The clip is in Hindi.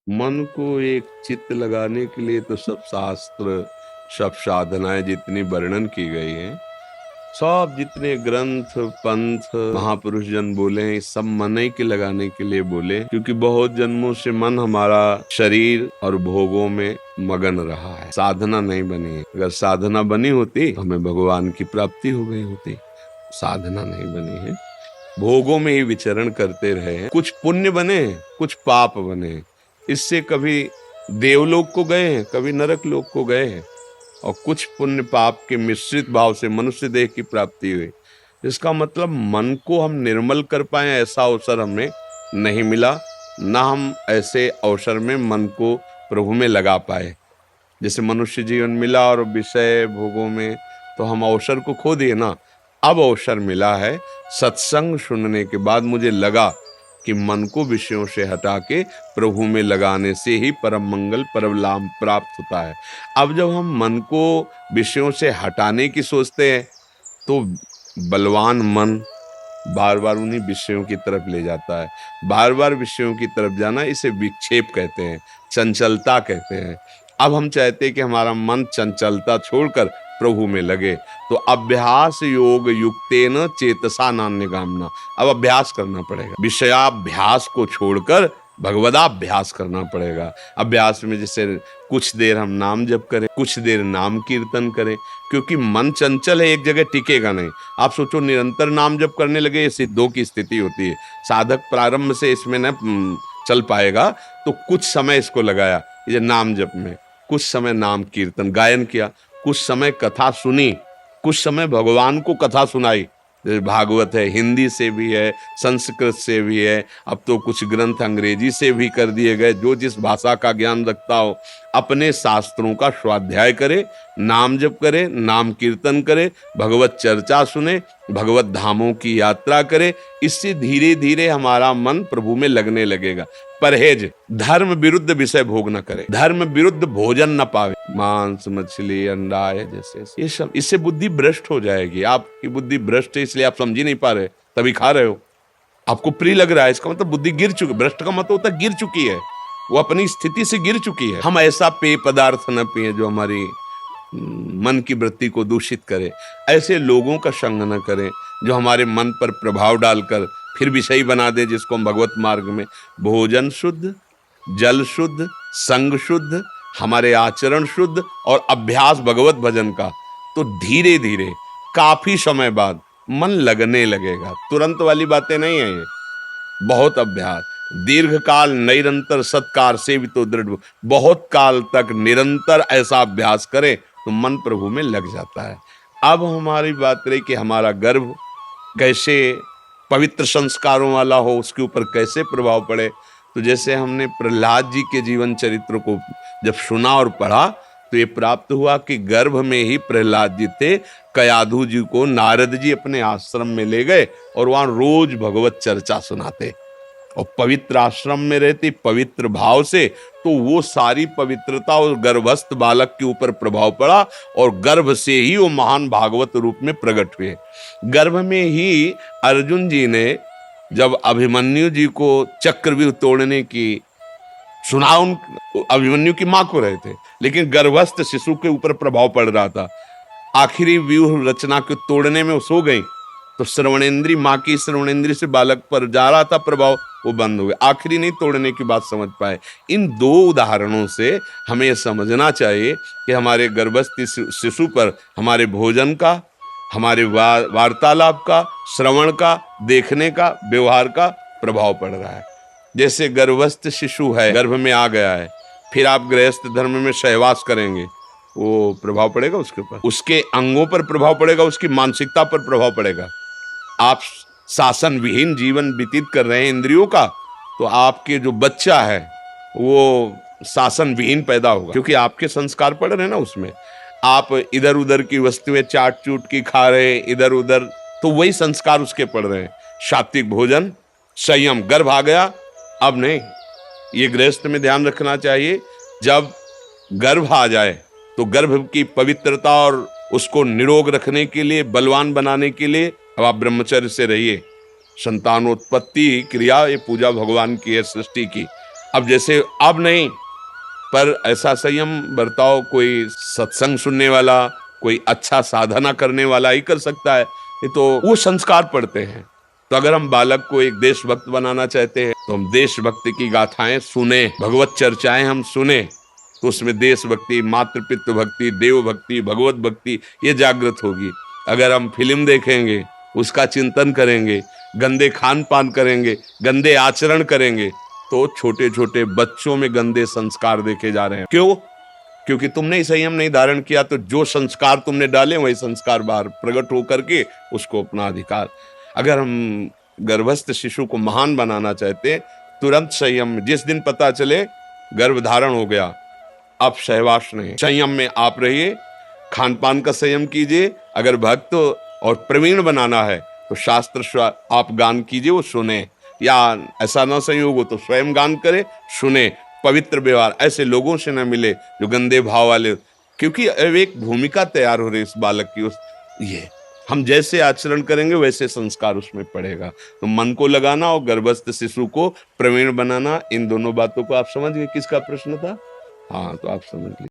मन को एक चित्त लगाने के लिए तो सब शास्त्र, सब साधनाएं जितनी वर्णन की गई हैं, सब जितने ग्रंथ पंथ महापुरुष जन बोले हैं, सब मन ही के लगाने के लिए बोले, क्योंकि बहुत जन्मों से मन हमारा शरीर और भोगों में मगन रहा है। साधना नहीं बनी है। अगर साधना बनी होती तो हमें भगवान की प्राप्ति हो गई होती। साधना नहीं बनी है, भोगों में ही विचरण करते रहे हैं। कुछ पुण्य बने, कुछ पाप बने। इससे कभी देवलोक को गए हैं, कभी नरक लोक को गए हैं, और कुछ पुण्य पाप के मिश्रित भाव से मनुष्य देह की प्राप्ति हुई। इसका मतलब मन को हम निर्मल कर पाए ऐसा अवसर हमें नहीं मिला, ना हम ऐसे अवसर में मन को प्रभु में लगा पाए। जैसे मनुष्य जीवन मिला और विषय भोगों में तो हम अवसर को खो दिए ना। अब अवसर मिला है, सत्संग सुनने के बाद मुझे लगा कि मन को विषयों से हटा के प्रभु में लगाने से ही परम मंगल परम लाभ प्राप्त होता है। अब जब हम मन को विषयों से हटाने की सोचते हैं तो बलवान मन बार बार उन्हीं विषयों की तरफ ले जाता है। बार बार विषयों की तरफ जाना, इसे विक्षेप कहते हैं, चंचलता कहते हैं। अब हम चाहते हैं कि हमारा मन चंचलता छोड़कर प्रभु में लगे, तो अभ्यास योग युक्तेन चेतसा नान्यगामिना। अब अभ्यास करना पड़ेगा, विषयाभ्यास को छोड़कर भगवदाभ्यास करना पड़ेगा। अभ्यास में जैसे कुछ देर हम नाम जप करें, कुछ देर नाम कीर्तन करें, क्योंकि मन चंचल है, एक जगह टिकेगा नहीं। आप सोचो निरंतर नाम जप करने लगे, ये सिद्धों की स्थिति होती है। साधक प्रारंभ से इसमें न चल पाएगा, तो कुछ समय इसको लगाया ये नाम जप में, कुछ समय नाम कीर्तन गायन किया, कुछ समय कथा सुनी, कुछ समय भगवान को कथा सुनाई। भागवत है, हिंदी से भी है, संस्कृत से भी है, अब तो कुछ ग्रंथ अंग्रेजी से भी कर दिए गए। जो जिस भाषा का ज्ञान रखता हो अपने शास्त्रों का स्वाध्याय करे, नाम जप करे, नाम कीर्तन करे, भगवत चर्चा सुने, भगवत धामों की यात्रा करे। इससे धीरे धीरे हमारा मन प्रभु में लगने लगेगा। परहेज, धर्म विरुद्ध विषय भोग न करे, धर्म विरुद्ध भोजन न पावे, मांस मछली अंडा है जैसे ये सब, इससे बुद्धि भ्रष्ट हो जाएगी। आपकी बुद्धि भ्रष्ट है, इसलिए आप समझ ही नहीं पा रहे, तभी खा रहे हो। आपको प्रिय लग रहा है, इसका मतलब बुद्धि गिर चुकी। भ्रष्ट का मतलब होता है गिर चुकी है, वो अपनी स्थिति से गिर चुकी है। हम ऐसा पेय पदार्थ न पिए जो हमारी मन की वृत्ति को दूषित करे। ऐसे लोगों का संग न करें जो हमारे मन पर प्रभाव डालकर फिर विषयी बना दे, जिसको हम भगवत मार्ग में। भोजन शुद्ध, जल शुद्ध, संग शुद्ध, हमारे आचरण शुद्ध और अभ्यास भगवत भजन का, तो धीरे धीरे काफी समय बाद मन लगने लगेगा। तुरंत वाली बातें नहीं है ये, बहुत अभ्यास, दीर्घ काल निरंतर सत्कार सेवितो दृढ़। बहुत काल तक निरंतर ऐसा अभ्यास करें तो मन प्रभु में लग जाता है। अब हमारी बात रही कि हमारा गर्भ कैसे पवित्र संस्कारों वाला हो, उसके ऊपर कैसे प्रभाव पड़े। तो जैसे हमने प्रहलाद जी के जीवन चरित्र को जब सुना और पढ़ा तो ये प्राप्त हुआ कि गर्भ में ही प्रहलाद जी थे। कयाधु जी को नारद जी अपने आश्रम में ले गए और वहां रोज भगवत चर्चा सुनाते, और पवित्र आश्रम में रहती पवित्र भाव से, तो वो सारी पवित्रता और गर्भस्थ बालक के ऊपर प्रभाव पड़ा, और गर्भ से ही वो महान भागवत रूप में प्रकट हुए। गर्भ में ही अर्जुन जी ने जब अभिमन्यु जी को चक्रव्यूह तोड़ने की सुना, उन अभिमन्यु की मां को रहे थे, लेकिन गर्भस्थ शिशु के ऊपर प्रभाव पड़ रहा था। आखिरी व्यूह रचना को तोड़ने में वो सो गई, तो श्रवणेंद्री, मां की श्रवणेंद्री से बालक पर जा रहा था प्रभाव, वो बंद हो गया। आखिरी नहीं तोड़ने की बात समझ पाए। इन दो उदाहरणों से हमें यह समझना चाहिए कि हमारे गर्भस्थ शिशु पर हमारे भोजन का, हमारे वार्तालाप का, श्रवण का, देखने का, व्यवहार का प्रभाव पड़ रहा है। जैसे गर्भस्थ शिशु है, गर्भ में आ गया है, फिर आप गृहस्थ धर्म में सहवास करेंगे, वो प्रभाव पड़ेगा उसके ऊपर, उसके अंगों पर प्रभाव पड़ेगा, उसकी मानसिकता पर प्रभाव पड़ेगा। आप शासन विहीन जीवन व्यतीत कर रहे हैं इंद्रियों का, तो आपके जो बच्चा है वो शासन विहीन पैदा होगा, क्योंकि आपके संस्कार पड़ रहे हैं ना उसमें। आप इधर उधर की वस्तुएं चाट चूट की खा रहे हैं इधर उधर, तो वही संस्कार उसके पड़ रहे हैं। सात्विक भोजन, संयम, गर्भ आ गया अब नहीं। ये गृहस्थ में ध्यान रखना चाहिए, जब गर्भ आ जाए तो गर्भ की पवित्रता और उसको निरोग रखने के लिए, बलवान बनाने के लिए अब आप ब्रह्मचर्य से रहिए। संतानोत्पत्ति क्रिया ये पूजा भगवान की है, सृष्टि की। अब जैसे अब नहीं, पर ऐसा संयम बरताव कोई सत्संग सुनने वाला, कोई अच्छा साधना करने वाला ही कर सकता है। ये तो वो संस्कार पढ़ते हैं। तो अगर हम बालक को एक देशभक्त बनाना चाहते हैं तो हम देशभक्ति की गाथाएं सुने, भगवत चर्चाएं हम सुने, तो उसमें देशभक्ति, मातृपितृ भक्ति, देव भक्ति, भगवत भक्ति ये जागृत होगी। अगर हम फिल्म देखेंगे, उसका चिंतन करेंगे, गंदे खान पान करेंगे, गंदे आचरण करेंगे, तो छोटे छोटे बच्चों में गंदे संस्कार देखे जा रहे हैं। क्यों? क्योंकि तुमने ही संयम नहीं धारण किया, तो जो संस्कार तुमने डाले वही संस्कार बाहर प्रकट होकर के उसको अपना अधिकार। अगर हम गर्भस्थ शिशु को महान बनाना चाहते हैं, तुरंत संयम, जिस दिन पता चले गर्भ धारण हो गया, अब सहवास नहीं, संयम में आप रहिए, खान पान का संयम कीजिए। अगर भक्त और प्रवीण बनाना है तो शास्त्र आप गान कीजिए, वो सुने, या ऐसा ना संयोग हो तो स्वयं गान करे, सुने। पवित्र व्यवहार, ऐसे लोगों से न मिले जो गंदे भाव वाले, क्योंकि अब एक भूमिका तैयार हो रही है इस बालक की। उस ये हम जैसे आचरण करेंगे वैसे संस्कार उसमें पड़ेगा। तो मन को लगाना और गर्भस्थ शिशु को प्रवीण बनाना, इन दोनों बातों को आप समझ गए। किसका प्रश्न था? हाँ, तो आप समझ लीजिए।